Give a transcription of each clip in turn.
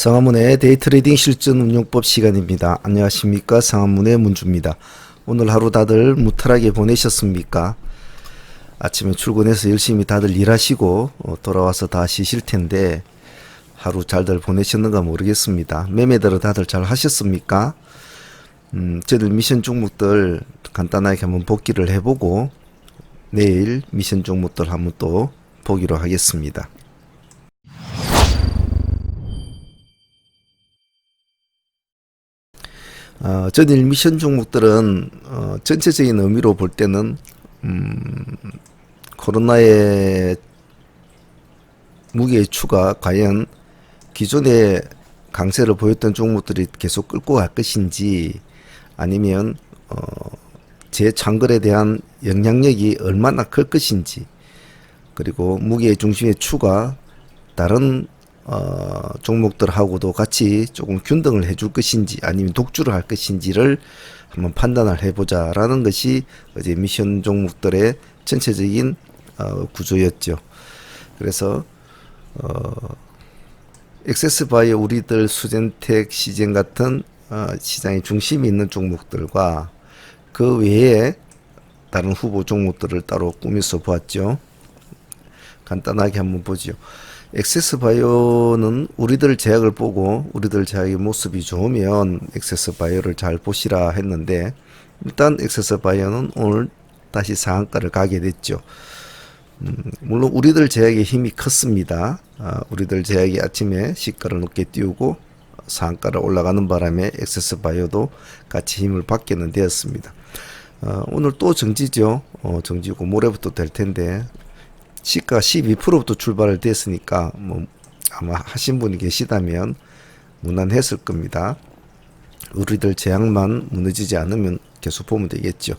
상한문의 데이트레이딩 실전 운용법 시간입니다. 안녕하십니까, 상한문의 문주입니다. 오늘 하루 다들 무탈하게 보내셨습니까? 아침에 출근해서 열심히 다들 일하시고 돌아와서 다 쉬실 텐데 하루 잘들 보내셨는가 모르겠습니다. 매매들은 다들 잘 하셨습니까? 저들 미션 종목들 간단하게 한번 복기를 해보고 내일 미션 종목들 한번 또 보기로 하겠습니다. 저들 미션 종목들은 전체적인 의미로 볼 때는 코로나의 무게의 추가 과연 기존의 강세를 보였던 종목들이 계속 끌고 갈 것인지 아니면 재창궐에 대한 영향력이 얼마나 클 것인지, 그리고 무게의 중심의 추가 다른 종목들하고도 같이 조금 균등을 해줄 것인지 아니면 독주를 할 것인지를 한번 판단을 해보자라는 것이 어제 미션 종목들의 전체적인 구조였죠. 그래서 액세스바이오, 우리들, 수젠텍, 시젠 같은 시장의 중심이 있는 종목들과 그 외에 다른 후보 종목들을 따로 꾸며서 보았죠. 간단하게 한번 보죠. 액세스바이오는 우리들 제약을 보고 우리들 제약의 모습이 좋으면 액세스바이오를 잘 보시라 했는데, 일단 액세스바이오는 오늘 다시 상한가를 가게 됐죠. 물론 우리들 제약의 힘이 컸습니다. 우리들 제약이 아침에 시가를 높게 띄우고 상한가를 올라가는 바람에 액세스바이오도 같이 힘을 받게는 되었습니다. 오늘 또 정지죠. 정지고 모레부터 될 텐데 시가 12%부터 출발을 됐으니까 뭐 아마 하신 분이 계시다면 무난했을 겁니다. 우리들 제약만 무너지지 않으면 계속 보면 되겠죠.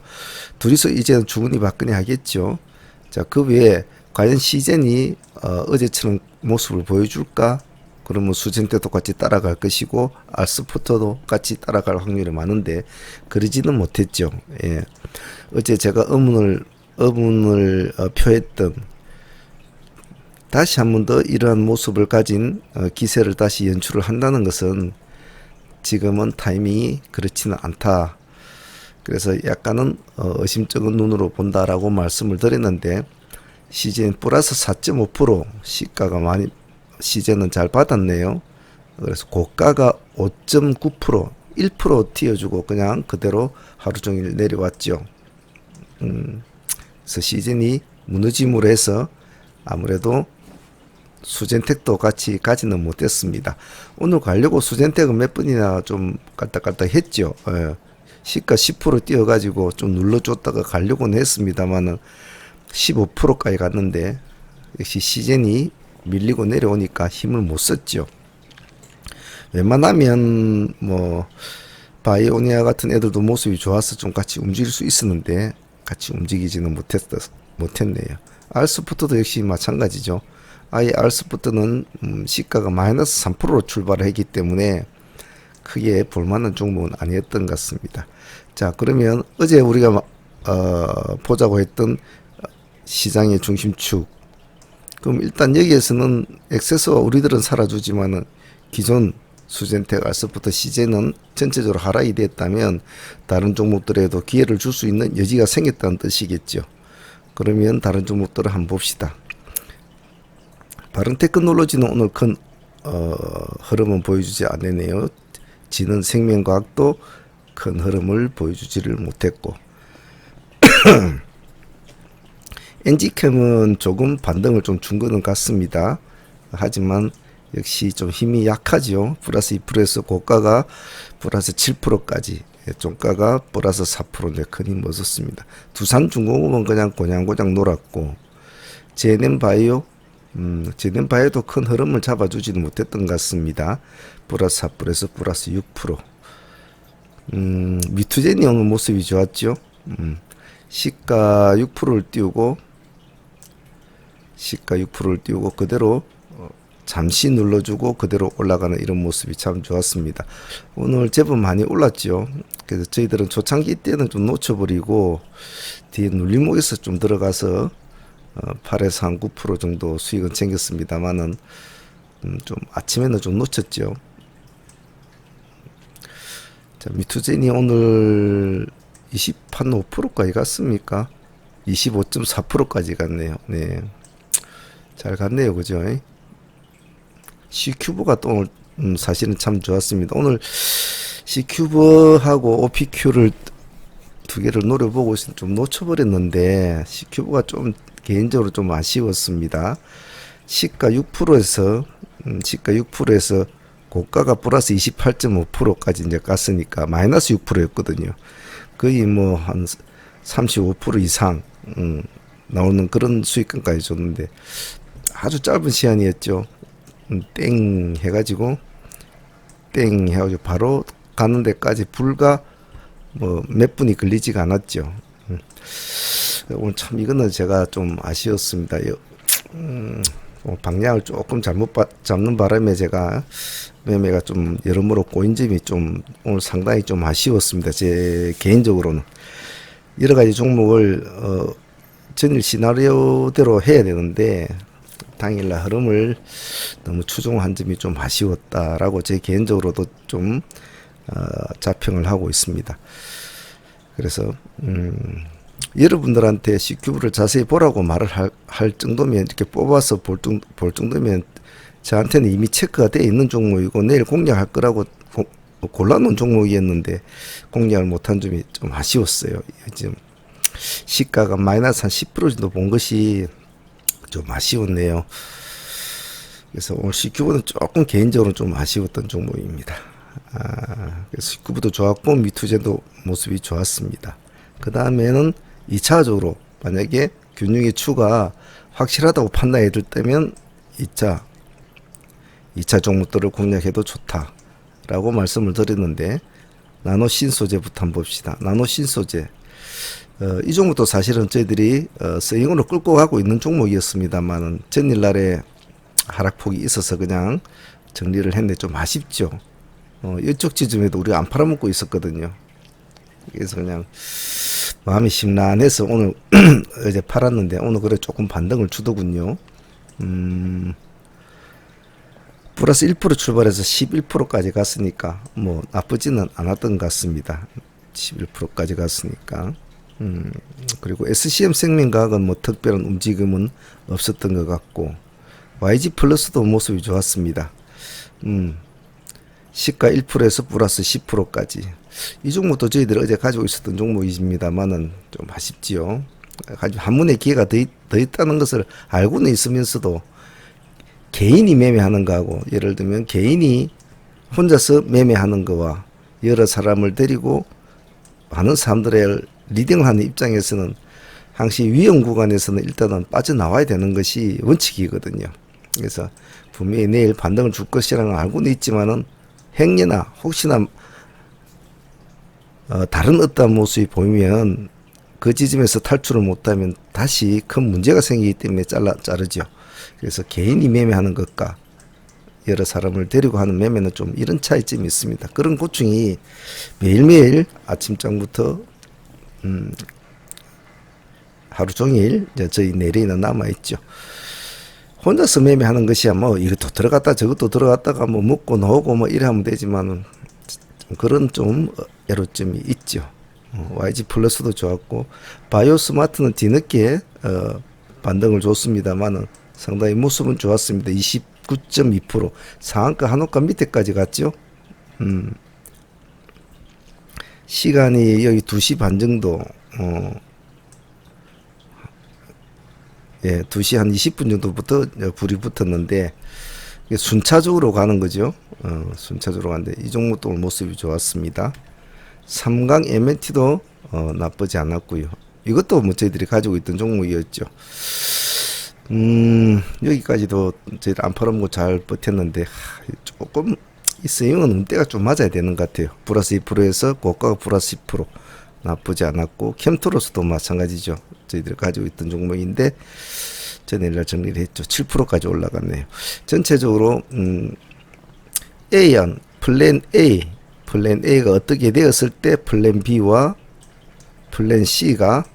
둘이서 이제는 주거니 받거니 하겠죠. 자, 그 외에 과연 시젠이 어제처럼 모습을 보여줄까? 그러면 수젠 때도 같이 따라갈 것이고 알스포터도 같이 따라갈 확률이 많은데 그러지는 못했죠. 예. 어제 제가 의문을 표했던, 다시 한 번 더 이러한 모습을 가진 기세를 다시 연출을 한다는 것은 지금은 타이밍이 그렇지는 않다. 그래서 약간은 의심쩍은 눈으로 본다라고 말씀을 드렸는데, 시젠 플러스 4.5% 시가가 많이, 시젠은 잘 받았네요. 그래서 고가가 5.9%, 1% 튀어주고 그냥 그대로 하루 종일 내려왔죠. 그래서 시젠이 무너짐으로 해서 아무래도 수젠텍도 같이 가지는 못했습니다. 오늘 가려고 수젠텍은 몇 번이나 좀 깔딱깔딱 했죠. 시가 10% 뛰어가지고 좀 눌러줬다가 가려고는 했습니다만은 15%까지 갔는데 역시 시젠이 밀리고 내려오니까 힘을 못 썼죠. 웬만하면 뭐 바이오니아 같은 애들도 모습이 좋아서 좀 같이 움직일 수 있었는데 같이 움직이지는 못했네요. 알스포트도 역시 마찬가지죠. 아예 알스포트는 시가가 마이너스 3%로 출발을 했기 때문에 크게 볼만한 종목은 아니었던 것 같습니다. 자, 그러면 어제 우리가 보자고 했던 시장의 중심축, 그럼 일단 여기에서는 액세스와 우리들은 살아주지만은 기존 수젠텍, 알스포트, 시젠은 전체적으로 하락이 됐다면 다른 종목들에도 기회를 줄 수 있는 여지가 생겼다는 뜻이겠죠. 그러면 다른 종목들을 한번 봅시다. 바른테크놀로지는 오늘 큰 흐름은 보여주지 않네요. 지는 생명과학도 큰 흐름을 보여주지를 못했고 엔지캠은 조금 반등을 좀 준 것은 같습니다. 하지만 역시 좀 힘이 약하죠. 플러스 2%에서 고가가 플러스 7%까지, 종가가 플러스 4%인데 큰 힘 얻었습니다. 두산중공업은 그냥 고냥고냥 놀았고, 제넨바이오, 제넨바이오도 큰 흐름을 잡아주지는 못했던 것 같습니다. 플러스 4%에서 플러스 6%. 미투젠이 오는 모습이 좋았죠. 시가 6%를 띄우고 그대로 잠시 눌러주고 그대로 올라가는 이런 모습이 참 좋았습니다. 오늘 제법 많이 올랐죠. 그래서 저희들은 초창기 때는 좀 놓쳐버리고 뒤에 눌림목에서 좀 들어가서 8에서 한 9% 정도 수익은 챙겼습니다만은 좀 아침에는 좀 놓쳤죠. 자, 미투젠이 오늘 20.5%까지 갔습니까? 25.4%까지 갔네요. 네. 잘 갔네요. 그죠? C큐브가 또 오늘 사실은 참 좋았습니다. 오늘 C큐브하고 OPQ를 두 개를 노려보고 좀 놓쳐버렸는데 C큐브가 좀 개인적으로 좀 아쉬웠습니다. 시가 6%에서 시가 6%에서 고가가 플러스 28.5%까지 이제 갔으니까 마이너스 6%였거든요. 거의 뭐 한 35% 이상 나오는 그런 수익금까지 줬는데 아주 짧은 시간이었죠. 땡 해가지고 바로 가는 데까지 불과 뭐 몇 분이 걸리지가 않았죠. 오늘 참 이거는 제가 좀 아쉬웠습니다. 방향을 조금 잘못 잡는 바람에 제가 매매가 좀 여러모로 꼬인 점이 좀 오늘 상당히 좀 아쉬웠습니다. 제 개인적으로는 여러 가지 종목을 전일 시나리오대로 해야 되는데 당일날 흐름을 너무 추종한 점이 좀 아쉬웠다라고 제 개인적으로도 좀 자평을 하고 있습니다. 그래서 여러분들한테 C큐브를 자세히 보라고 말을 할 정도면 이렇게 뽑아서 볼 정도면 저한테는 이미 체크가 되어 있는 종목이고 내일 공략할 거라고 골라놓은 종목이었는데 공략을 못한 점이 좀 아쉬웠어요. 지금 시가가 마이너스 한 10% 정도 본 것이 좀 아쉬웠네요. 그래서 오늘 C큐브는 조금 개인적으로 좀 아쉬웠던 종목입니다. 그래서 C큐브도 좋았고 미투젠도 모습이 좋았습니다. 그 다음에는 2차적으로 만약에 균형의 추가 확실하다고 판단이 들 때면 2차 종목들을 공략해도 좋다라고 말씀을 드렸는데 나노 신소재부터 한번 봅시다. 나노 신소재 이 종목도 사실은 저희들이 스윙으로 끌고 가고 있는 종목이었습니다만은 전일날에 하락폭이 있어서 그냥 정리를 했는데 좀 아쉽죠. 이쪽 지점에도 우리가 안 팔아먹고 있었거든요. 그래서 그냥 마음이 심란해서 오늘 어제 팔았는데 오늘 그래 조금 반등을 주더군요. 플러스 1% 출발해서 11%까지 갔으니까 뭐 나쁘지는 않았던 것 같습니다. 11%까지 갔으니까. 그리고 SCM 생명과학은 뭐 특별한 움직임은 없었던 것 같고 YG 플러스도 모습이 좋았습니다. 시가 1%에서 플러스 10%까지. 이 종목도 저희들이 어제 가지고 있었던 종목입니다만은 좀 아쉽지요. 한 번의 기회가 더 있다는 것을 알고는 있으면서도 개인이 매매하는 거하고 예를 들면 개인이 혼자서 매매하는 거와 여러 사람을 데리고 많은 사람들의 리딩을 하는 입장에서는 항시 위험 구간에서는 일단은 빠져나와야 되는 것이 원칙이거든요. 그래서 분명히 내일 반등을 줄 것이라는 걸 알고는 있지만은 행여나 혹시나 다른 어떤 모습이 보이면 그 지점에서 탈출을 못하면 다시 큰 문제가 생기기 때문에 자르죠. 그래서 개인이 매매하는 것과 여러 사람을 데리고 하는 매매는 좀 이런 차이점이 있습니다. 그런 고충이 매일매일 아침장부터 하루 종일 저희 내리는 남아있죠. 혼자서 매매하는 것이야 뭐 이것도 들어갔다 저것도 들어갔다가 뭐 먹고 나오고 뭐 이래 하면 되지만은 그런 좀 애로점이 있죠. YG 플러스도 좋았고 바이오스마트는 뒤늦게 반등을 줬습니다만은 상당히 모습은 좋았습니다. 29.2% 상한가 한호가 밑에까지 갔죠. 시간이 여기 2시 반 정도 예, 2시 한 20분 정도부터 불이 붙었는데 순차적으로 가는 거죠. 순차적으로 가는데 이 종목도 모습이 좋았습니다. 삼강 MNT도 나쁘지 않았고요. 이것도 뭐 저희들이 가지고 있던 종목이었죠. 여기까지도 저희들 안 팔아먹고 잘 버텼는데 조금 이 스윙은 음대가 좀 맞아야 되는 것 같아요. 플러스 2%에서 고가가 플러스 10% 나쁘지 않았고 캠토로스도 마찬가지죠. 저희들 가지고 있던 종목인데 전일날 정리를 했죠. 7%까지 올라갔네요. 전체적으로 A안 플랜 A가 어떻게 되었을 때 플랜 B와 플랜 C가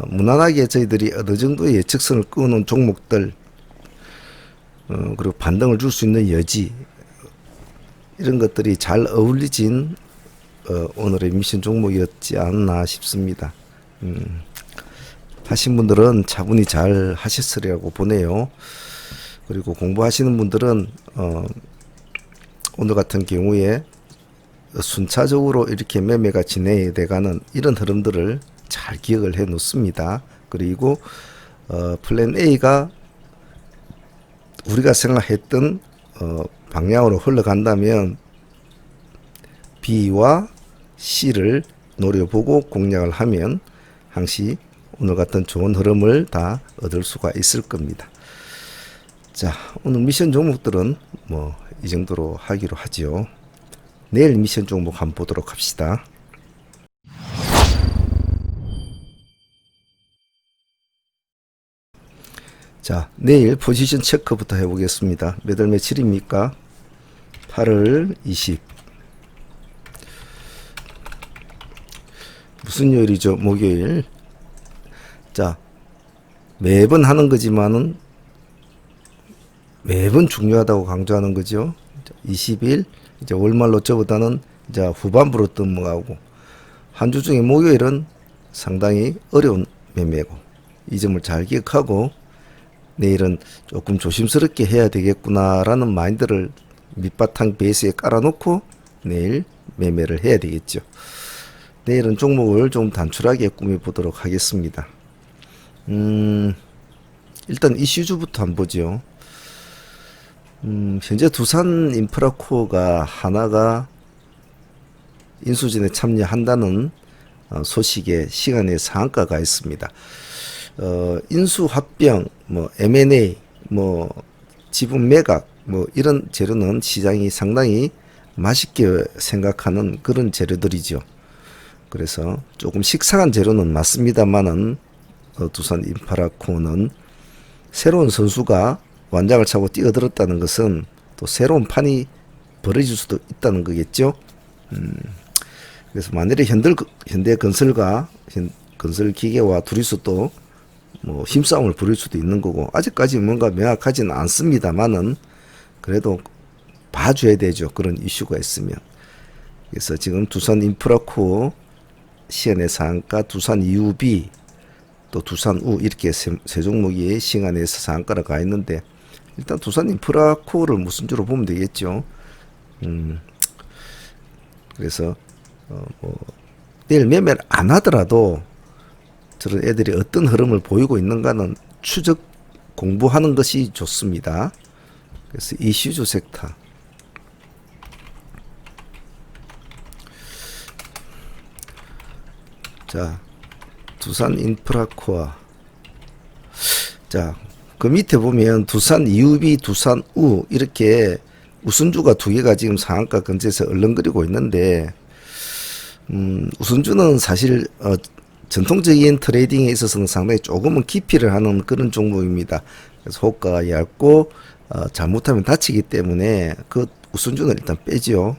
무난하게 저희들이 어느 정도의 예측선을 끄는 종목들 그리고 반등을 줄 수 있는 여지 이런 것들이 잘 어울리진 오늘의 미션 종목이었지 않나 싶습니다. 하신 분들은 차분히 잘 하셨으리라고 보네요. 그리고 공부하시는 분들은 오늘 같은 경우에 순차적으로 이렇게 매매가 진행이 돼가는 이런 흐름들을 잘 기억을 해 놓습니다. 그리고 플랜 A가 우리가 생각했던 방향으로 흘러간다면 B와 C를 노려보고 공략을 하면 항시 오늘 같은 좋은 흐름을 다 얻을 수가 있을 겁니다. 자, 오늘 미션 종목들은 뭐 이 정도로 하기로 하지요. 내일 미션 종목 한번 보도록 합시다. 자, 내일 포지션 체크부터 해보겠습니다. 몇 월 며칠입니까? 8월 20. 무슨 요일이죠? 목요일. 자, 매번 하는 거지만은 매번 중요하다고 강조하는 거죠. 20일 이제 월말로 저보다는 이제 후반부로 넘어가고 한 주 중에 목요일은 상당히 어려운 매매고 이 점을 잘 기억하고 내일은 조금 조심스럽게 해야 되겠구나라는 마인드를 밑바탕 베이스에 깔아놓고 내일 매매를 해야 되겠죠. 내일은 종목을 좀 단출하게 꾸며보도록 하겠습니다. 일단 이슈주부터 한번 보죠. 현재 두산 인프라코어가 하나가 인수진에 참여한다는 소식에 시간에 상한가가 있습니다. 인수합병, 뭐 M&A, 뭐 지분 매각, 뭐 이런 재료는 시장이 상당히 맛있게 생각하는 그런 재료들이죠. 그래서 조금 식상한 재료는 맞습니다만은 두산 인프라코어는 새로운 선수가 완장을 차고 뛰어들었다는 것은 또 새로운 판이 벌어질 수도 있다는 거겠죠. 그래서 만일에 현대건설과 건설기계와 둘이서 또 뭐 힘싸움을 벌일 수도 있는 거고 아직까지 뭔가 명확하지는 않습니다만은 그래도 봐줘야 되죠. 그런 이슈가 있으면. 그래서 지금 두산 인프라코어 시간의 상한가, 두산 UB 또 두산우 이렇게 세 종목이 시간에서 상한가로 가 있는데 일단 두산 인프라코어를 무슨 주로 보면 되겠죠. 그래서 뭐 내일 매매를 안 하더라도 저런 애들이 어떤 흐름을 보이고 있는가는 추적 공부하는 것이 좋습니다. 그래서 이슈주 섹터. 자, 두산 인프라코어. 자, 그 밑에 보면 두산 UB, 두산우 이렇게 우선주가 두 개가 지금 상한가 근처에서 얼렁거리고 있는데 우선주는 사실 전통적인 트레이딩에 있어서는 상당히 조금은 기피를 하는 그런 종목입니다. 그래서 호가가 얇고 잘못하면 다치기 때문에 그 우선주는 일단 빼지요.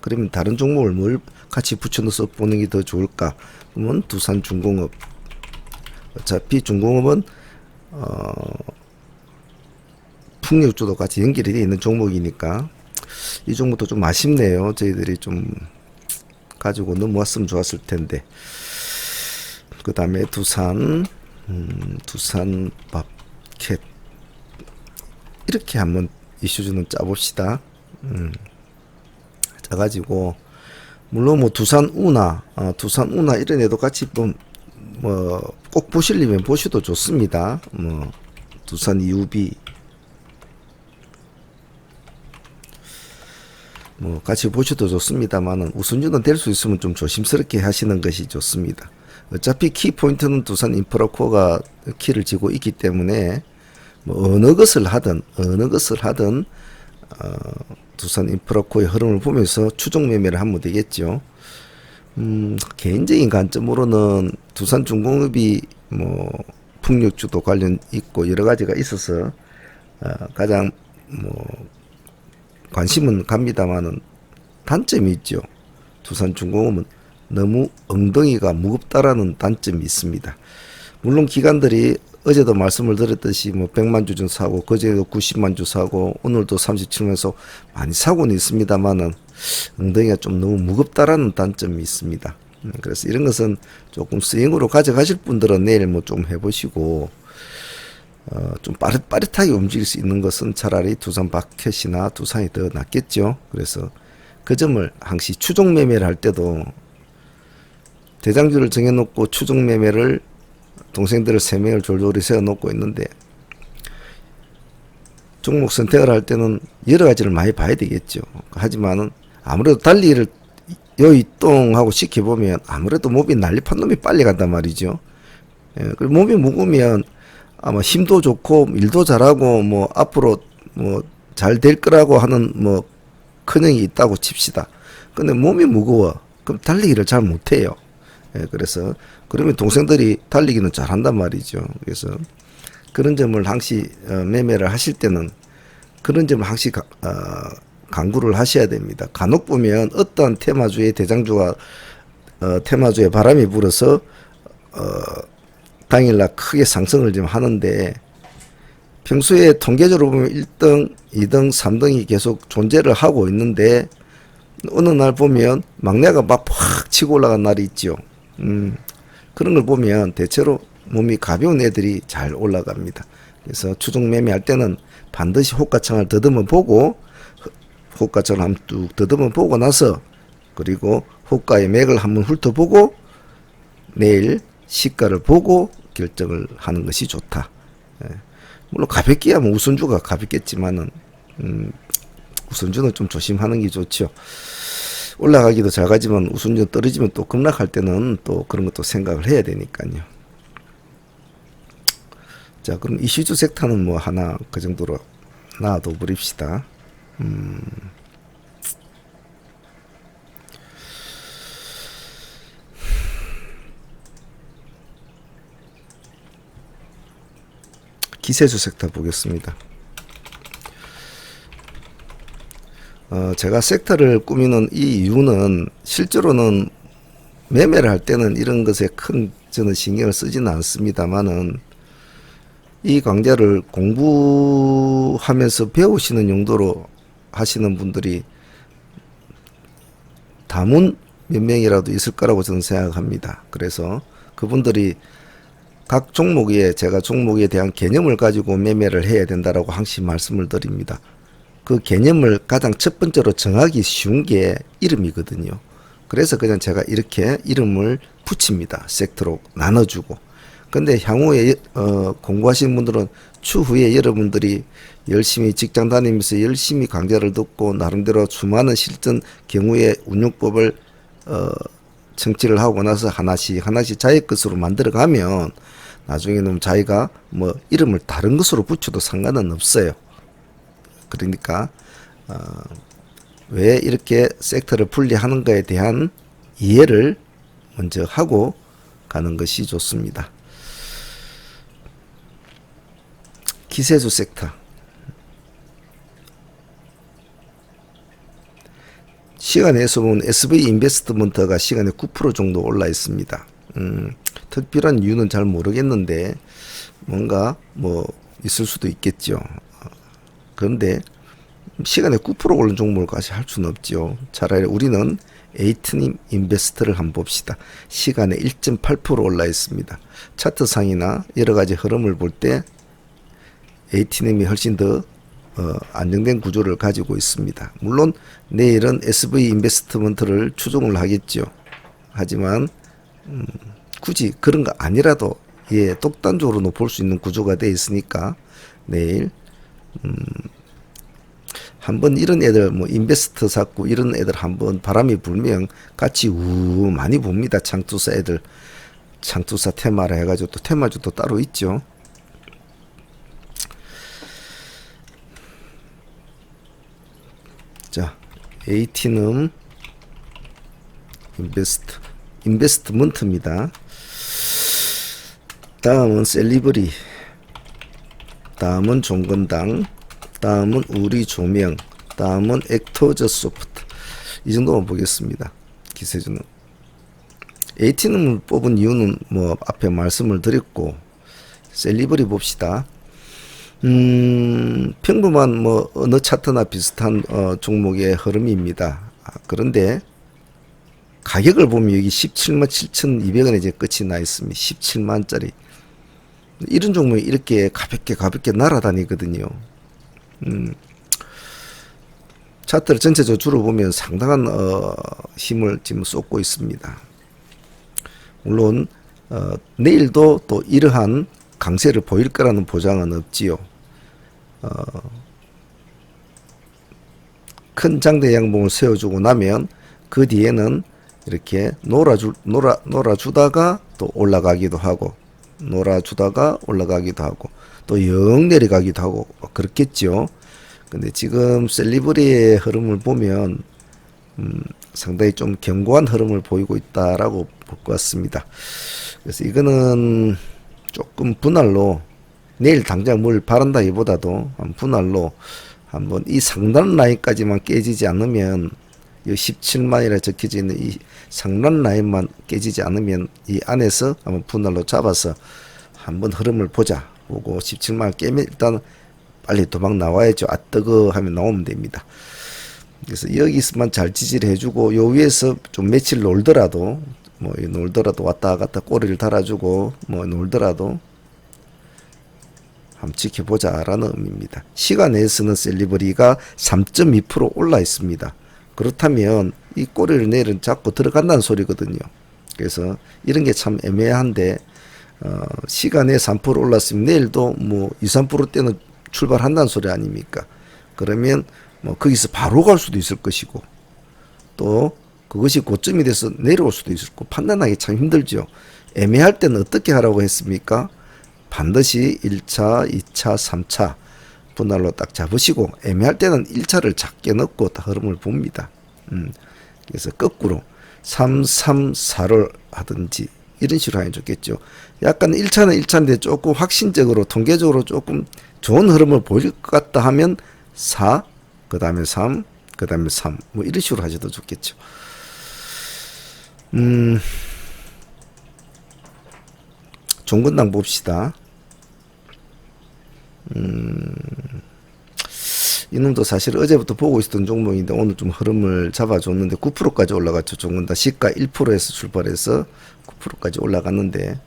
그러면 다른 종목을 뭘 같이 붙여 넣어서 보는 게 더 좋을까? 그러면 두산중공업. 어차피 중공업은 풍력주도 같이 연결이 되어 있는 종목이니까 이 종목도 좀 아쉽네요. 저희들이 좀 가지고 넘어왔으면 좋았을 텐데. 그 다음에 두산밥캣 이렇게 한번 이슈주는 짜봅시다. 짜가지고 물론 뭐 두산우나 이런 애도 같이 뭐 꼭 보시려면 보셔도 좋습니다. 뭐 두산 UB 뭐 같이 보셔도 좋습니다만은 우선주는 될 수 있으면 좀 조심스럽게 하시는 것이 좋습니다. 어차피 키 포인트는 두산 인프라코어가 키를 쥐고 있기 때문에 뭐 어느 것을 하든 두산 인프라코어의 흐름을 보면서 추종 매매를 하면 되겠죠. 개인적인 관점으로는 두산중공업이 뭐 풍력주도 관련 있고 여러 가지가 있어서 가장 뭐 관심은 갑니다만은 단점이 있죠. 두산중공업은 너무 엉덩이가 무겁다라는 단점이 있습니다. 물론 기관들이 어제도 말씀을 드렸듯이 뭐 100만 주 전 사고, 그제도 90만 주 사고, 오늘도 37만에서 많이 사고는 있습니다만은 엉덩이가 좀 너무 무겁다라는 단점이 있습니다. 그래서 이런 것은 조금 스윙으로 가져가실 분들은 내일 뭐 좀 해보시고, 좀 빠릿빠릿하게 움직일 수 있는 것은 차라리 두산 바켓이나 두산이 더 낫겠죠. 그래서 그 점을 항시 추종 매매를 할 때도 대장주를 정해놓고 추종 매매를 동생들을 3명을 졸졸이 세워놓고 있는데, 종목 선택을 할 때는 여러 가지를 많이 봐야 되겠죠. 하지만은 아무래도 달리기를 요이똥하고 시켜보면 아무래도 몸이 난립한 놈이 빨리 간단 말이죠. 예, 그리고 몸이 무거우면 아마 힘도 좋고 일도 잘하고 뭐 앞으로 뭐 잘 될 거라고 하는 뭐 큰형이 있다고 칩시다. 근데 몸이 무거워. 그럼 달리기를 잘 못해요. 예, 그래서 그러면 동생들이 달리기는 잘한단 말이죠. 그래서 그런 점을 항시 매매를 하실 때는 그런 점을 항시 강구를 하셔야 됩니다. 간혹 보면 어떠한 테마주의 대장주가 테마주에 바람이 불어서 당일날 크게 상승을 좀 하는데, 평소에 통계적으로 보면 1등, 2등, 3등이 계속 존재를 하고 있는데 어느 날 보면 막내가 막 팍 치고 올라간 날이 있죠. 그런 걸 보면 대체로 몸이 가벼운 애들이 잘 올라갑니다. 그래서 추종 매매할 때는 반드시 호가창을 더듬어 보고, 호가창을 한번 뚝 더듬어 보고 나서, 그리고 호가의 맥을 한번 훑어보고 내일 시가를 보고 결정을 하는 것이 좋다. 예. 물론 가볍게 하면 우선주가 가볍겠지만은 우선주는 좀 조심하는 게 좋죠. 올라가기도 잘 가지만 우선주 떨어지면 또 급락할 때는 또 그런 것도 생각을 해야 되니까요. 자, 그럼 이슈주 섹터는 뭐 하나 그 정도로 놔둬 버립시다. 기세주 섹터 보겠습니다. 제가 섹터를 꾸미는 이 이유는 실제로는 매매를 할 때는 이런 것에 큰 저는 신경을 쓰지는 않습니다만은, 이 강좌를 공부하면서 배우시는 용도로 하시는 분들이 다문 몇 명이라도 있을 거라고 저는 생각합니다. 그래서 그분들이 각 종목에, 제가 종목에 대한 개념을 가지고 매매를 해야 된다라고 항상 말씀을 드립니다. 그 개념을 가장 첫 번째로 정하기 쉬운 게 이름이거든요. 그래서 그냥 제가 이렇게 이름을 붙입니다. 섹터로 나눠주고. 근데 향후에 공부하시는 분들은 추후에 여러분들이 열심히 직장 다니면서 열심히 강좌를 듣고 나름대로 수많은 실전 경우의 운용법을 청취를 하고 나서 하나씩 자기 것으로 만들어가면 나중에는 자기가 뭐 이름을 다른 것으로 붙여도 상관은 없어요. 그러니까 왜 이렇게 섹터를 분리하는가에 대한 이해를 먼저 하고 가는 것이 좋습니다. 기세주 섹터. 시간에서 보면 SV 인베스트먼트가 시간에 9% 정도 올라 있습니다. 특별한 이유는 잘 모르겠는데 뭔가 뭐 있을 수도 있겠죠. 그런데 시간에 9% 오른 종목을 같이 할 수는 없죠. 차라리 우리는 에이트님 인베스트를 한번 봅시다. 시간에 1.8% 올라 있습니다. 차트상이나 여러 가지 흐름을 볼 때 에이트님이 훨씬 더 안정된 구조를 가지고 있습니다. 물론 내일은 SV 인베스트먼트를 추종을 하겠죠. 하지만 굳이 그런 거 아니라도 독단적으로는 볼 수 있는 구조가 되어 있으니까 내일 한번 이런 애들 뭐 인베스트 샀고 이런 애들 한번 바람이 불면 같이 많이 봅니다. 창투사 애들, 창투사 테마라 해가지고 또 테마주도 따로 있죠. 자, 에이티넘 인베스트먼트입니다. 다음은 셀리브리, 다음은 종건당, 다음은 우리 조명, 다음은 액터저 소프트. 이 정도만 보겠습니다. 기세주는. 에이티넘을 뽑은 이유는 뭐 앞에 말씀을 드렸고, 셀리브리 봅시다. 평범한 뭐 어느 차트나 비슷한 종목의 흐름입니다. 그런데 가격을 보면 여기 17만 7,200원에 이제 끝이 나 있습니다. 17만짜리. 이런 종목이 이렇게 가볍게 날아다니거든요. 차트를 전체적으로 줄어 보면 상당한 힘을 지금 쏟고 있습니다. 물론 내일도 또 이러한 강세를 보일 거라는 보장은 없지요. 큰 장대 양봉을 세워주고 나면 그 뒤에는 이렇게 놀아주다가 또 올라가기도 하고, 놀아주다가 올라가기도 하고, 또 영 내려가기도 하고 그렇겠죠. 근데 지금 셀리브리의 흐름을 보면 상당히 좀 견고한 흐름을 보이고 있다라고 볼 것 같습니다. 그래서 이거는 조금 분할로, 내일 당장 뭘 바란다기보다도 분할로 한번 이 상단 라인까지만 깨지지 않으면, 이 17만이라 적혀져 있는 이 상단 라인만 깨지지 않으면 이 안에서 한번 분할로 잡아서 한번 흐름을 보자 보고, 17만 깨면 일단 빨리 도망 나와야죠. 아 뜨거 하면 나오면 됩니다. 그래서 여기서만 잘 지지를 해주고, 요 위에서 좀 며칠 놀더라도, 왔다 갔다 꼬리를 달아주고 놀더라도 한번 지켜보자라는 의미입니다. 시간 내에서는 셀리브리가 3.2% 올라 있습니다. 그렇다면 이 꼬리를 내일은 잡고 들어간다는 소리거든요. 그래서 이런 게 참 애매한데, 시간에 3% 올랐으면 내일도 뭐 2, 3%대는 출발한다는 소리 아닙니까? 그러면 뭐 거기서 바로 갈 수도 있을 것이고, 또 그것이 고점이 돼서 내려올 수도 있을 거고, 판단하기 참 힘들죠. 애매할 때는 어떻게 하라고 했습니까? 반드시 1차, 2차, 3차 분할로 딱 잡으시고, 애매할 때는 1차를 작게 넣고 다 흐름을 봅니다. 그래서 거꾸로 3, 3, 4를 하든지 이런 식으로 하면 좋겠죠. 약간 1차는 1차인데 조금 확신적으로 통계적으로 조금 좋은 흐름을 보일 것 같다 하면 4, 그 다음에 3, 그 다음에 3 뭐 이런 식으로 하셔도 좋겠죠. 종근당 봅시다. 이놈도 사실 어제부터 보고 있었던 종목인데 오늘 좀 흐름을 잡아줬는데 9%까지 올라갔죠. 종근당 시가 1%에서 출발해서 9%까지 올라갔는데,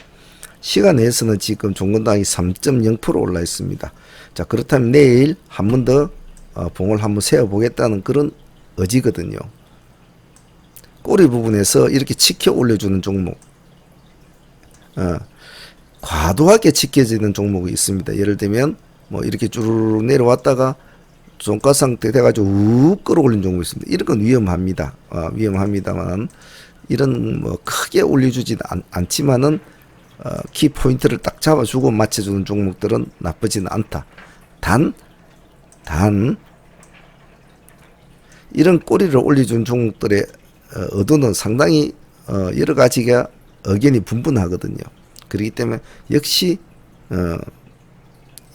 시간 내에서는 지금 종근당이 3.0% 올라 있습니다. 자, 그렇다면 내일 한 번 더 봉을 한번 세워보겠다는 그런 의지거든요. 꼬리 부분에서 이렇게 치켜 올려주는 종목, 과도하게 치켜지는 종목이 있습니다. 예를 들면 뭐 이렇게 쭉 내려왔다가 종가 상태 돼가지고 우 끌어올린 종목이 있습니다. 이런 건 위험합니다. 위험합니다만, 이런 뭐 크게 올려주지는 않지만은 키 포인트를 딱 잡아주고 맞춰주는 종목들은 나쁘지는 않다. 단 이런 꼬리를 올려준 종목들의 의도는 상당히 여러 가지가 의견이 분분하거든요. 그렇기 때문에 역시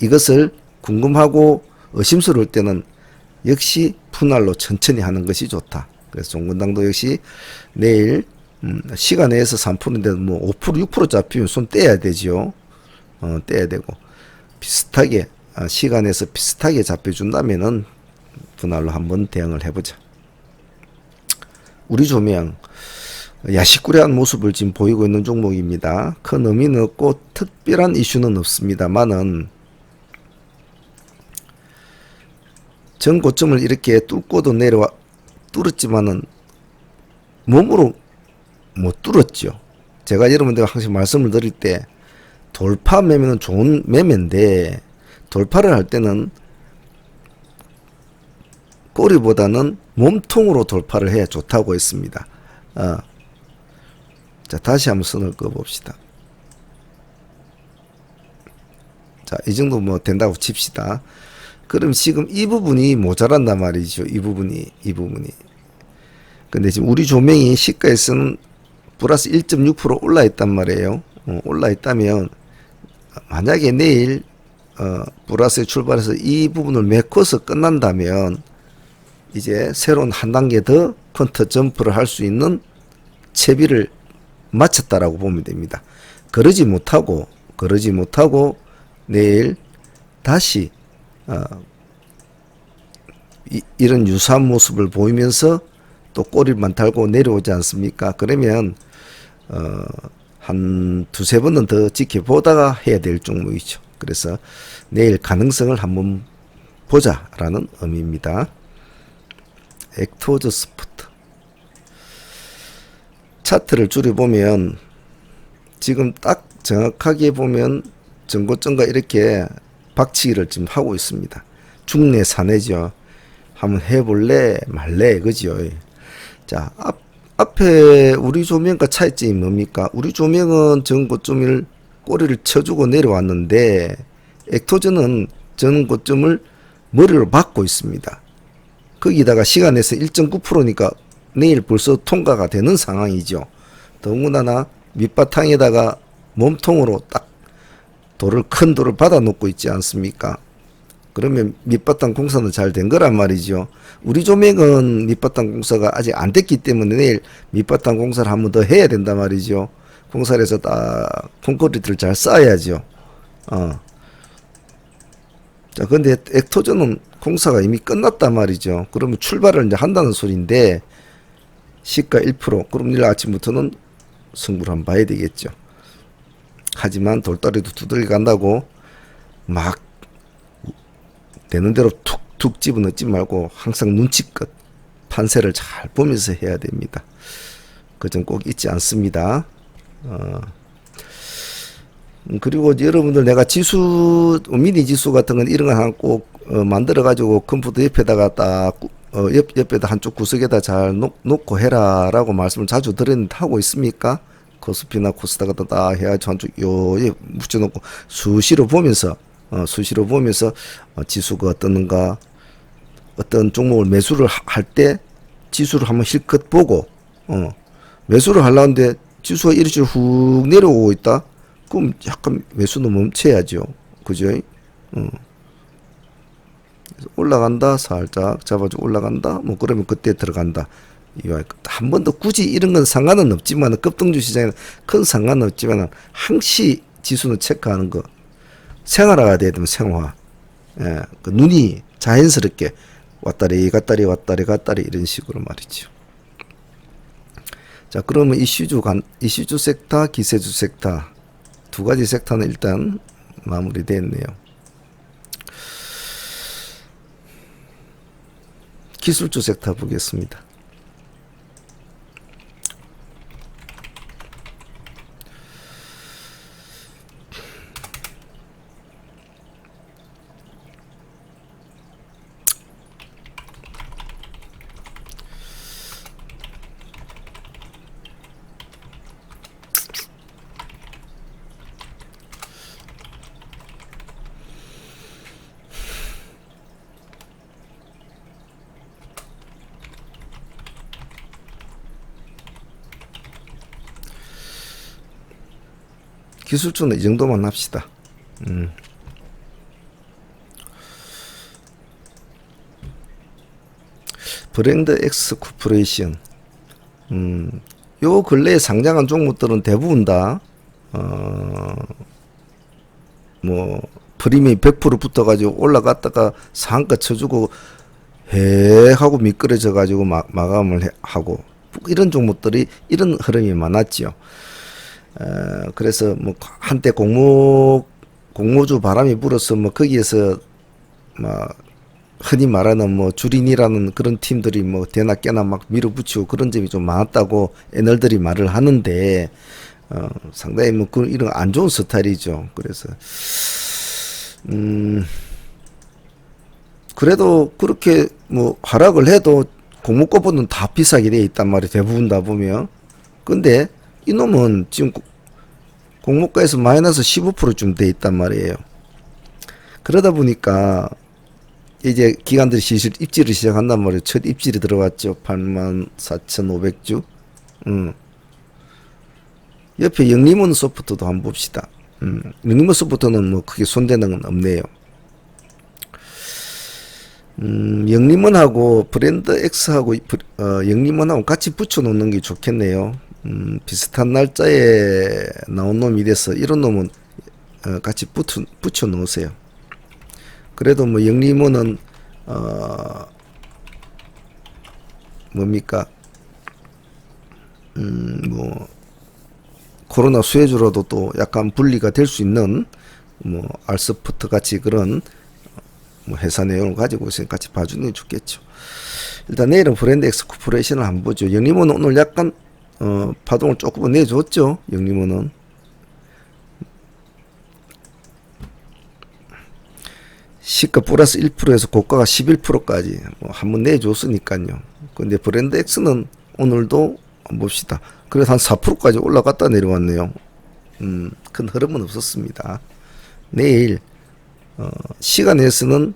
이것을 궁금하고 의심스러울 때는 역시 분할로 천천히 하는 것이 좋다. 그래서 종근당도 역시 내일 시간 내에서 3%인데 뭐 5%, 6% 잡히면 손 떼야 되지요. 떼야 되고, 비슷하게 시간에서 비슷하게 잡혀준다면은 분할로 한번 대응을 해보자. 우리 조명 야식꾸레한 모습을 지금 보이고 있는 종목입니다. 큰 의미는 없고 특별한 이슈는 없습니다만은, 전 고점을 이렇게 뚫고도 뚫었지만은 몸으로 못 뚫었죠. 제가 여러분들 항상 말씀을 드릴 때, 돌파 매매는 좋은 매매인데 돌파를 할 때는 꼬리보다는 몸통으로 돌파를 해야 좋다고 했습니다. 자, 다시 한번 선을 그어 봅시다. 자, 이 정도 뭐 된다고 칩시다. 그럼 지금 이 부분이 모자란단 말이죠. 이 부분이. 근데 지금 우리 조명이 시가에서는 플러스 1.6% 올라 있단 말이에요. 올라 있다면 만약에 내일 플러스에 출발해서 이 부분을 메꿔서 끝난다면 이제 새로운 한 단계 더 컨터 점프를 할 수 있는 채비를 마쳤다라고 보면 됩니다. 그러지 못하고 내일 다시 이런 유사한 모습을 보이면서 또 꼬리만 달고 내려오지 않습니까? 그러면 한 두세 번은 더 지켜보다가 해야 될 종목이죠. 그래서 내일 가능성을 한번 보자라는 의미입니다. 액토즈 스포트 차트를 줄여보면 지금 딱 정확하게 보면 전고점과 이렇게 박치기를 지금 하고 있습니다. 중내 사내죠. 한번 해볼래 말래 그죠. 자, 앞에 우리 조명과 차이점이 뭡니까? 우리 조명은 전고점을 꼬리를 쳐주고 내려왔는데 액토즈는 전고점을 머리로 박고 있습니다. 거기다가 시간에서 1.9%니까 내일 벌써 통과가 되는 상황이죠. 더군다나 밑바탕에다가 몸통으로 딱 큰 돌을 받아 놓고 있지 않습니까? 그러면 밑바탕 공사는 잘 된 거란 말이죠. 우리 조명은 밑바탕 공사가 아직 안 됐기 때문에 내일 밑바탕 공사를 한 번 더 해야 된단 말이죠. 공사를 해서 딱 콘크리트를 잘 쌓아야죠. 자, 근데 액토즈는 공사가 이미 끝났단 말이죠. 그러면 출발을 이제 한다는 소리인데 시가 1%. 그럼 내일 아침부터는 승부를 한번 봐야 되겠죠. 하지만 돌다리도 두들겨 간다고 막 되는 대로 툭툭 집어넣지 말고 항상 눈치껏 판세를 잘 보면서 해야 됩니다. 그 점 꼭 잊지 않습니다. 그리고 여러분들 내가 지수 미니 지수 같은 건 이런 거 하나 꼭 만들어 가지고 컴퓨터 옆에다가 딱 옆에다 한쪽 구석에다 잘 놓고 해라 라고 말씀을 자주 드렸는데 하고 있습니까? 코스피나 코스닥 다 해가지고 한쪽 요에 묻혀놓고 수시로 보면서 지수가 어떠는가, 어떤 종목을 매수를 할 때 지수를 한번 실컷 보고 매수를 하려는데 지수가 이리저리 훅 내려오고 있다. 그럼 약간 매수는 멈춰야죠. 그죠? 올라간다, 살짝 잡아주고 올라간다, 뭐 그러면 그때 들어간다. 한 번 더 굳이 이런 건 상관은 없지만 급등주 시장에는 큰 상관은 없지만 항시 지수는 체크하는 거 생활화가 돼야 되면 생활화. 예, 그 눈이 자연스럽게 왔다리 갔다리 왔다리 갔다리 이런 식으로 말이죠. 자, 그러면 이슈주 섹터, 기세주 섹터 두 가지 섹터는 일단 마무리됐네요. 기술주 섹터 보겠습니다. 기술주는 이 정도만 합시다. 브랜드 엑스 코퍼레이션. 요 근래에 상장한 종목들은 대부분 다, 프리미엄 100% 붙어가지고 올라갔다가 상한가 쳐주고, 해 하고 미끄러져가지고 마감을 하고, 이런 종목들이, 이런 흐름이 많았죠. 그래서 한때 공모주 바람이 불어서 거기에서 흔히 말하는 주린이라는 그런 팀들이 대나 깨나 막 밀어붙이고 그런 점이 좀 많았다고 애널들이 말을 하는데 상당히 이런 안 좋은 스타일이죠. 그래서 그래도 그렇게 하락을 해도 공모가보다는 다 비싸게 돼 있단 말이에요. 대부분 다 보면. 근데 이놈은 지금 공모가에서 마이너스 15%쯤 돼 있단 말이에요. 그러다 보니까 이제 기관들이 실실 입지를 시작한단 말이에요. 첫 입질이 들어왔죠. 84,500주. 옆에 영림원 소프트도 한번 봅시다. 영림원 소프트는 크게 손대는 건 없네요. 영림원하고 브랜드 X하고 영림원하고 같이 붙여놓는 게 좋겠네요. 비슷한 날짜에 나온 놈이 돼서 이런 놈은 같이 붙여 놓으세요. 그래도 뭐 영리모는 뭡니까 뭐 코로나 수혜주로도 또 약간 분리가 될 수 있는 뭐 알스푸트 같이 그런 뭐 회사 내용을 가지고 있으니 같이 봐주는 게 좋겠죠. 일단 내일은 브랜드 엑스 코퍼레이션을 한번 보죠. 영리모는 오늘 약간 파동을 조금은 내줬죠. 영리모는 시가 플러스 1%에서 고가가 11%까지 뭐 한번 내줬으니까요. 근데 브랜드 X는 오늘도 한번 봅시다. 그래서 한 4%까지 올라갔다 내려왔네요. 큰 흐름은 없었습니다. 내일 시간에서는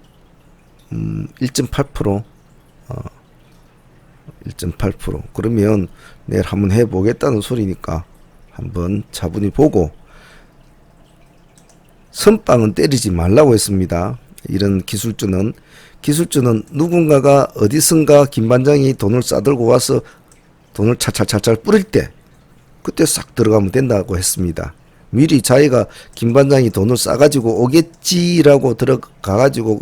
1.8% 1.8% 그러면 내일 한번 해보겠다는 소리니까 한번 차분히 보고 선빵은 때리지 말라고 했습니다. 이런 기술주는 누군가가 어디선가 김반장이 돈을 싸들고 와서 돈을 찰찰찰찰 뿌릴 때 그때 싹 들어가면 된다고 했습니다. 미리 자기가 김반장이 돈을 싸가지고 오겠지라고 들어가가지고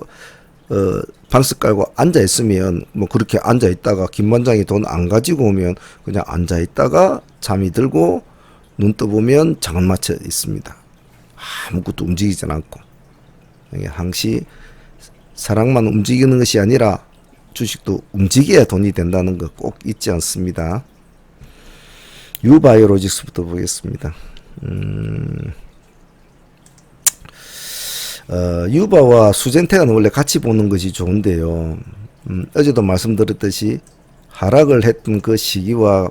방석 깔고 앉아있으면 뭐 그렇게 앉아있다가 김반장이 돈 안 가지고 오면 그냥 앉아있다가 잠이 들고 눈 떠보면 장을 맞춰 있습니다. 아무것도 움직이진 않고. 항시 사랑만 움직이는 것이 아니라 주식도 움직여야 돈이 된다는 거 꼭 잊지 않습니다. 유바이오로직스부터 보겠습니다. 유바와 수젠테가 원래 같이 보는 것이 좋은데요. 어제도 말씀드렸듯이 하락을 했던 그 시기와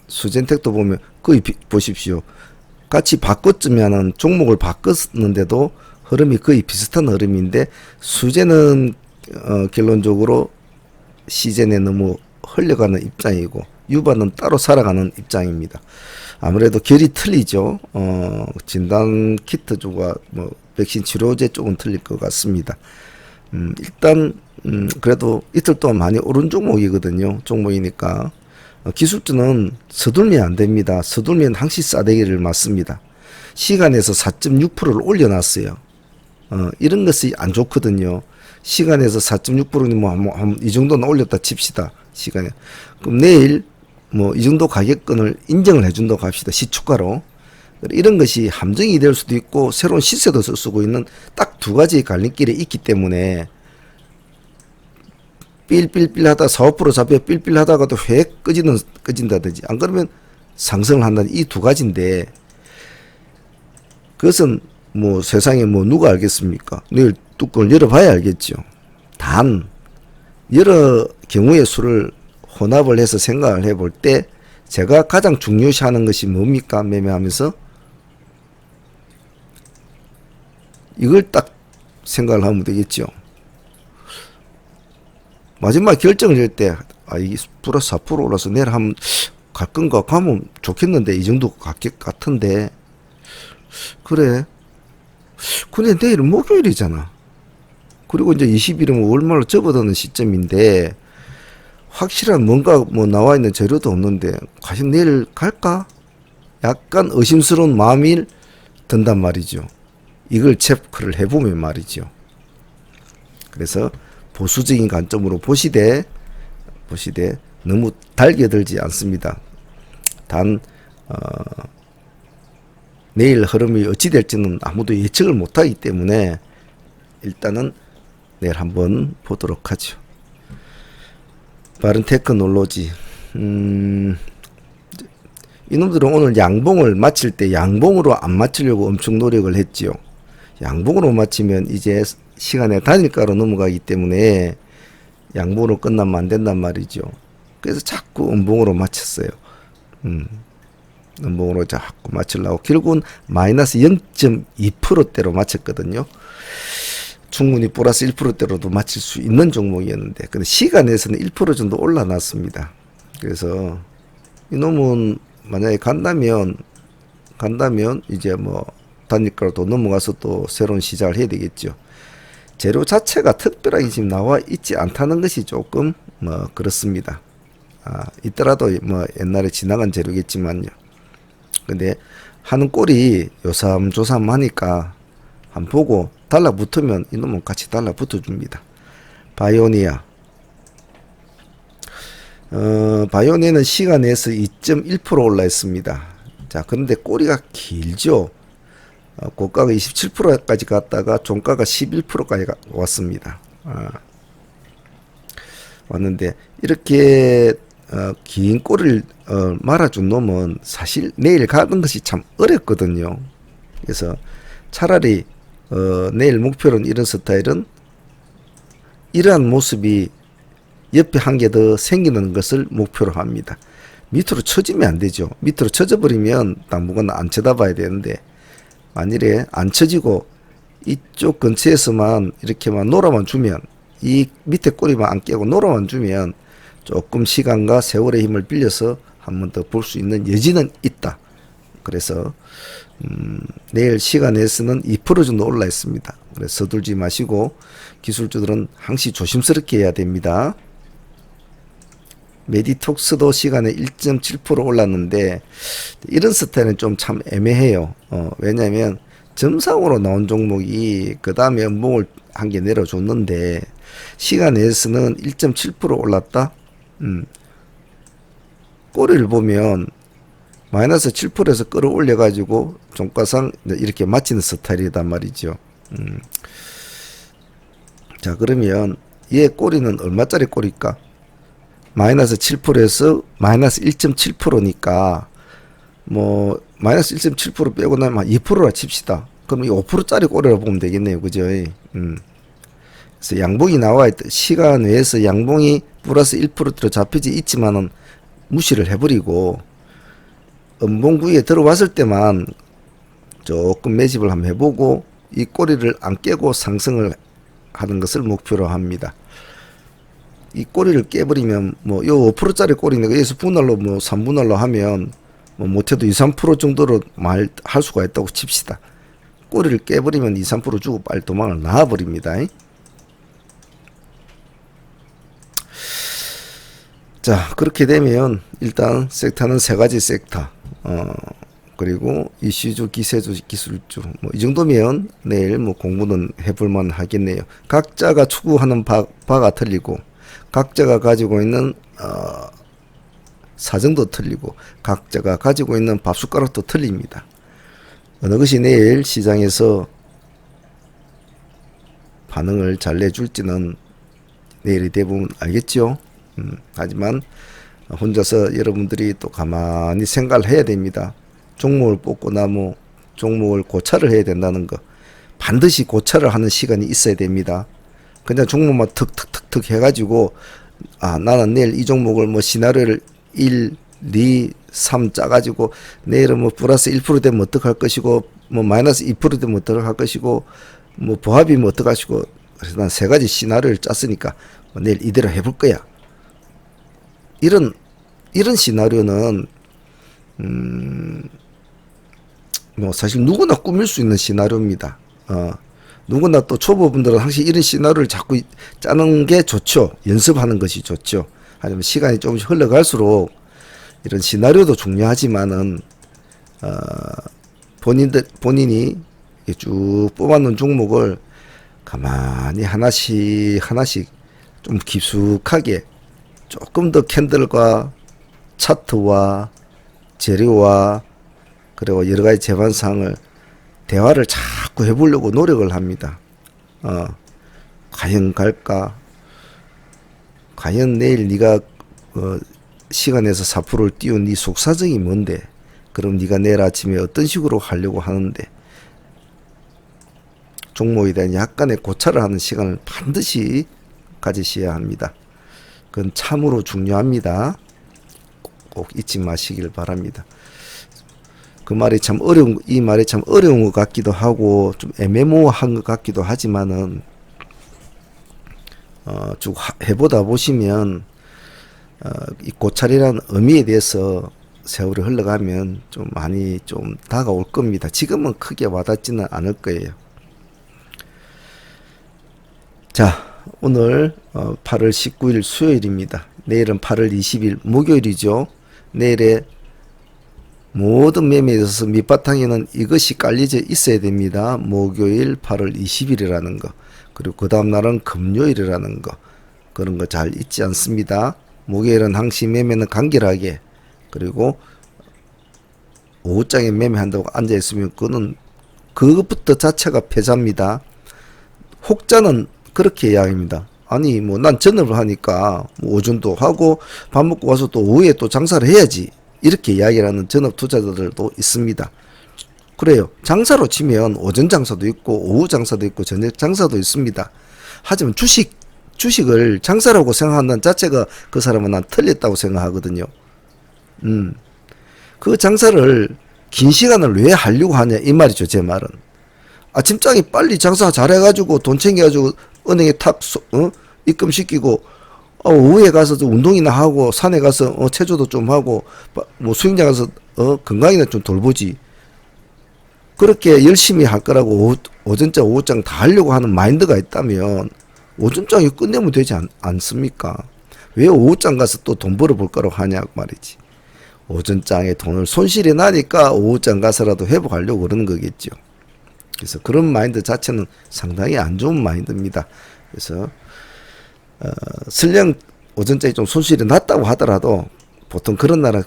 수젠텍도 보면 거의 보십시오. 같이 바꿨으면은 종목을 바꿨는데도 흐름이 거의 비슷한 흐름인데 수제는 결론적으로 시젠에 너무 흘려가는 입장이고 유바는 따로 살아가는 입장입니다. 아무래도 결이 틀리죠. 진단 키트 쪽과 뭐 백신 치료제 쪽은 틀릴 것 같습니다. 일단 그래도 이틀 동안 많이 오른 종목이거든요. 종목이니까 기술주는 서둘면 안 됩니다. 서둘면 항시 싸대기를 맞습니다. 시간에서 4.6%를 올려놨어요. 이런 것이 안 좋거든요. 시간에서 4.6%는 뭐 이 정도는 올렸다 칩시다. 시간에. 그럼 내일 뭐 이 정도 가격권을 인정을 해준다고 합시다. 시초가로. 이런 것이 함정이 될 수도 있고 새로운 시세도 쓰고 있는 딱 두 가지 갈림길에 있기 때문에 삘삘삘 하다 4~5% 잡혀 삘삘 하다가도 획 꺼진다든지 안 그러면 상승을 한다는 이 두 가지인데 그것은 뭐 세상에 뭐 누가 알겠습니까? 내일 뚜껑을 열어봐야 알겠죠. 단 여러 경우의 수를 혼합을 해서 생각을 해볼 때 제가 가장 중요시하는 것이 뭡니까? 매매하면서 이걸 딱 생각을 하면 되겠죠. 마지막 결정을 할 때 이게 플러스 4% 올라서 내일 한번 갈 건가 가면 좋겠는데 이 정도 같은데 그래. 근데 내일은 목요일이잖아. 그리고 이제 20일은 월말로 접어드는 시점인데 확실한 뭔가 뭐 나와 있는 재료도 없는데 과연 내일 갈까? 약간 의심스러운 마음이 든단 말이죠. 이걸 체크를 해보면 말이죠. 그래서 보수적인 관점으로 보시되 너무 달겨들지 않습니다. 단 내일 흐름이 어찌 될지는 아무도 예측을 못하기 때문에 일단은 내일 한번 보도록 하죠. 빠른 테크놀로지 이놈들은 오늘 양봉을 마칠 때 양봉으로 안 맞추려고 엄청 노력을 했지요. 양봉으로 맞추면 이제 시간에 단일가로 넘어가기 때문에 양봉으로 끝나면 안 된단 말이죠. 그래서 자꾸 음봉으로 맞췄어요. 음봉으로 자꾸 맞추려고 결국은 마이너스 0.2%대로 맞췄거든요. 충분히 플러스 1%대로도 맞출 수 있는 종목이었는데 근데 시간에서는 1% 정도 올라놨습니다. 그래서 이놈은 만약에 간다면 이제 뭐 단일가로 또 넘어가서 또 새로운 시작을 해야 되겠죠. 재료 자체가 특별하게 지금 나와 있지 않다는 것이 조금 뭐 그렇습니다. 있더라도 뭐 옛날에 지나간 재료겠지만요. 근데 하는 꼴이 요삼조삼 하니까 한 보고 달라붙으면 이놈은 같이 달라붙어 줍니다. 바이오니아. 바이오니아는 시간에서 2.1% 올라 있습니다. 자, 그런데 꼬리가 길죠. 고가가 27%까지 갔다가 종가가 11%까지 왔습니다. 왔는데 이렇게 긴 꼬리를 말아준 놈은 사실 내일 가는 것이 참 어렵거든요. 그래서 차라리 내일 목표로는 이런 스타일은 이러한 모습이 옆에 한 개 더 생기는 것을 목표로 합니다. 밑으로 쳐지면 안 되죠. 밑으로 쳐져 버리면 당분간 안 쳐다봐야 되는데, 만일에 안 쳐지고 이쪽 근처에서만 이렇게만 놀아만 주면, 이 밑에 꼬리만 안 깨고 놀아만 주면 조금 시간과 세월의 힘을 빌려서 한 번 더 볼 수 있는 여지는 있다. 그래서 내일 시간에서는 2% 정도 올라 있습니다. 그래서 서둘지 마시고 기술주들은 항시 조심스럽게 해야 됩니다. 메디톡스도 시간에 1.7% 올랐는데 이런 스타일은 좀 참 애매해요. 왜냐하면 점상으로 나온 종목이 그 다음에 연봉을 한 개 내려줬는데 시간에서는 1.7% 올랐다. 꼬리를 보면 마이너스 7%에서 끌어올려 가지고 종가상 이렇게 맞히는 스타일이단 말이죠. 자, 그러면 얘 꼬리는 얼마짜리 꼬리일까? 마이너스 7%에서 마이너스 1.7%니까 뭐 마이너스 1.7% 빼고 나면 2%라 칩시다. 그럼 이 5%짜리 꼬리라고 보면 되겠네요. 그죠? 그래서 양봉이 나와 있다. 시간 외에서 양봉이 플러스 1%로 잡혀져 있지만은 무시를 해버리고 음봉구에 들어왔을 때만 조금 매집을 한번 해보고 이 꼬리를 안 깨고 상승을 하는 것을 목표로 합니다. 이 꼬리를 깨버리면 뭐 요 5%짜리 꼬리는 여기서 분할로 뭐 3분할로 하면 뭐 못해도 2, 3% 정도로 할 수가 있다고 칩시다. 꼬리를 깨버리면 2, 3% 주고 빨리 도망을 나와버립니다. 자, 그렇게 되면 일단 섹터는 세 가지 섹터, 그리고 이슈주, 기세주, 기술주, 뭐 이 정도면 내일 뭐 공부는 해볼만 하겠네요. 각자가 추구하는 바가 틀리고, 각자가 가지고 있는 사정도 틀리고, 각자가 가지고 있는 밥숟가락도 틀립니다. 어느 것이 내일 시장에서 반응을 잘 내줄지는 내일이 대부분 알겠죠. 하지만 혼자서 여러분들이 또 가만히 생각을 해야 됩니다. 종목을 뽑고 나면 종목을 고찰을 해야 된다는 거, 반드시 고찰을 하는 시간이 있어야 됩니다. 그냥 종목만 툭툭툭툭 해가지고 나는 내일 이 종목을 뭐 시나리오를 1, 2, 3 짜가지고 내일은 뭐 플러스 1% 되면 어떡할 것이고 뭐 마이너스 2% 되면 어떡할 것이고 뭐 보합이면 어떡할 것이고, 그래서 난 세 가지 시나리오를 짰으니까 뭐 내일 이대로 해볼 거야. 이런 시나리오는 뭐 사실 누구나 꾸밀 수 있는 시나리오입니다. 누구나 또 초보분들은 항상 이런 시나리오를 자꾸 짜는 게 좋죠. 연습하는 것이 좋죠. 하지만 시간이 조금씩 흘러갈수록 이런 시나리오도 중요하지만은 본인이 쭉 뽑아놓은 종목을 가만히 하나씩 좀 깊숙하게 조금 더 캔들과 차트와 재료와 그리고 여러 가지 재반상을 대화를 자꾸 해보려고 노력을 합니다. 과연 갈까? 과연 내일 네가 시간에서 4%를 띄운 네 속사정이 뭔데? 그럼 네가 내일 아침에 어떤 식으로 하려고 하는데? 종목에 대한 약간의 고찰을 하는 시간을 반드시 가지셔야 합니다. 그건 참으로 중요합니다. 꼭 잊지 마시길 바랍니다. 이 말이 참 어려운 것 같기도 하고 좀 애매모호한 것 같기도 하지만은 쭉 해보다 보시면 이 고찰이라는 의미에 대해서 세월이 흘러가면 좀 많이 좀 다가올 겁니다. 지금은 크게 와닿지는 않을 거예요. 자, 오늘 8월 19일 수요일입니다. 내일은 8월 20일 목요일이죠. 내일의 모든 매매에 있어서 밑바탕에는 이것이 깔려져 있어야 됩니다. 목요일 8월 20일이라는 거. 그리고 그 다음 날은 금요일이라는 거. 그런 거 잘 잊지 않습니다. 목요일은 항시 매매는 간결하게, 그리고 오후장에 매매한다고 앉아있으면 그것부터 자체가 패자입니다. 혹자는 그렇게 이야기합니다. 아니 뭐 난 전업을 하니까 뭐 오전도 하고 밥 먹고 와서 또 오후에 또 장사를 해야지, 이렇게 이야기를 하는 전업 투자자들도 있습니다. 그래요. 장사로 치면 오전 장사도 있고 오후 장사도 있고 저녁 장사도 있습니다. 하지만 주식을 장사라고 생각한다는 자체가 그 사람은 난 틀렸다고 생각하거든요. 그 장사를 긴 시간을 왜 하려고 하냐 이 말이죠. 제 말은 아침장에 빨리 장사 잘해가지고 돈 챙겨가지고 은행에 탁 입금시키고 오후에 가서 좀 운동이나 하고 산에 가서 체조도 좀 하고 뭐 수영장 가서 건강이나 좀 돌보지, 그렇게 열심히 할 거라고 오전장 오후장 다 하려고 하는 마인드가 있다면 오전장에 끝내면 되지 않습니까? 왜 오후장 가서 또 돈 벌어볼 거라고 하냐 말이지. 오전장에 돈을 손실이 나니까 오후장 가서라도 회복하려고 그러는 거겠죠. 그래서 그런 마인드 자체는 상당히 안 좋은 마인드입니다. 그래서 설령 오전장에 좀 손실이 났다고 하더라도 보통 그런 날은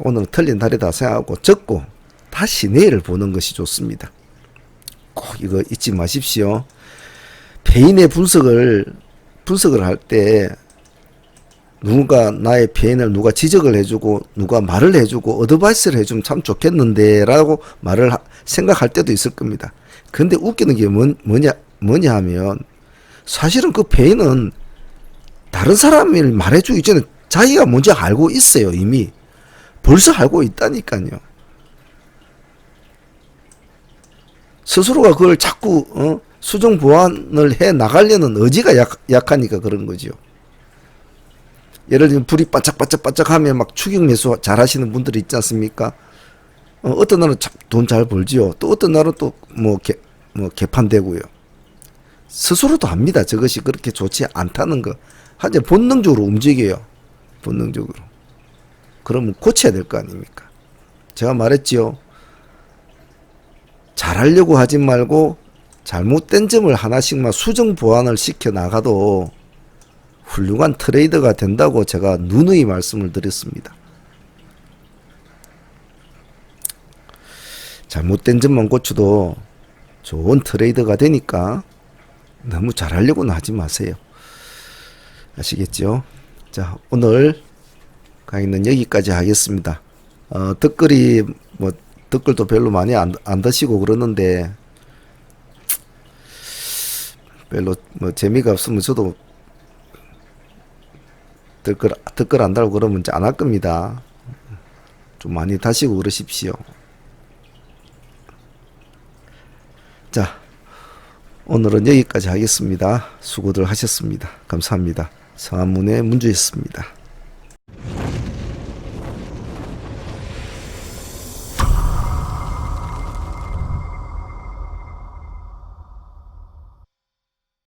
오늘은 틀린 날이다 생각하고 적고 다시 내일을 보는 것이 좋습니다. 꼭 이거 잊지 마십시오. 배인의 분석을 할 때 누가 나의 배인을 누가 지적을 해주고 누가 말을 해주고 어드바이스를 해주면 참 좋겠는데 라고 생각할 때도 있을 겁니다. 근데 웃기는 게 뭐냐 하면 사실은 그 배인은 다른 사람이 말해주기 전에 자기가 먼저 알고 있어요. 이미 벌써 알고 있다니까요. 스스로가 그걸 자꾸 수정 보완을 해 나가려는 의지가 약하니까 그런 거죠. 예를 들면 불이 반짝반짝 하면 막 추격 매수 잘 하시는 분들이 있지 않습니까? 어떤 날은 돈 잘 벌지요. 또 어떤 날은 또 개판되고요. 스스로도 압니다. 저것이 그렇게 좋지 않다는 거. 하여튼 본능적으로 움직여요. 본능적으로. 그러면 고쳐야 될 거 아닙니까? 제가 말했지요. 잘하려고 하지 말고 잘못된 점을 하나씩만 수정 보완을 시켜 나가도 훌륭한 트레이더가 된다고 제가 누누이 말씀을 드렸습니다. 잘못된 점만 고쳐도 좋은 트레이더가 되니까 너무 잘하려고는 하지 마세요. 아시겠죠? 자, 오늘 강의는 여기까지 하겠습니다. 댓글도 별로 많이 안 드시고 그러는데 별로 재미가 없으면 저도 댓글 안 달고 그러면 이제 안 할 겁니다. 좀 많이 다시고 그러십시오. 자, 오늘은 여기까지 하겠습니다. 수고들 하셨습니다. 감사합니다. 성한문의 문주였습니다.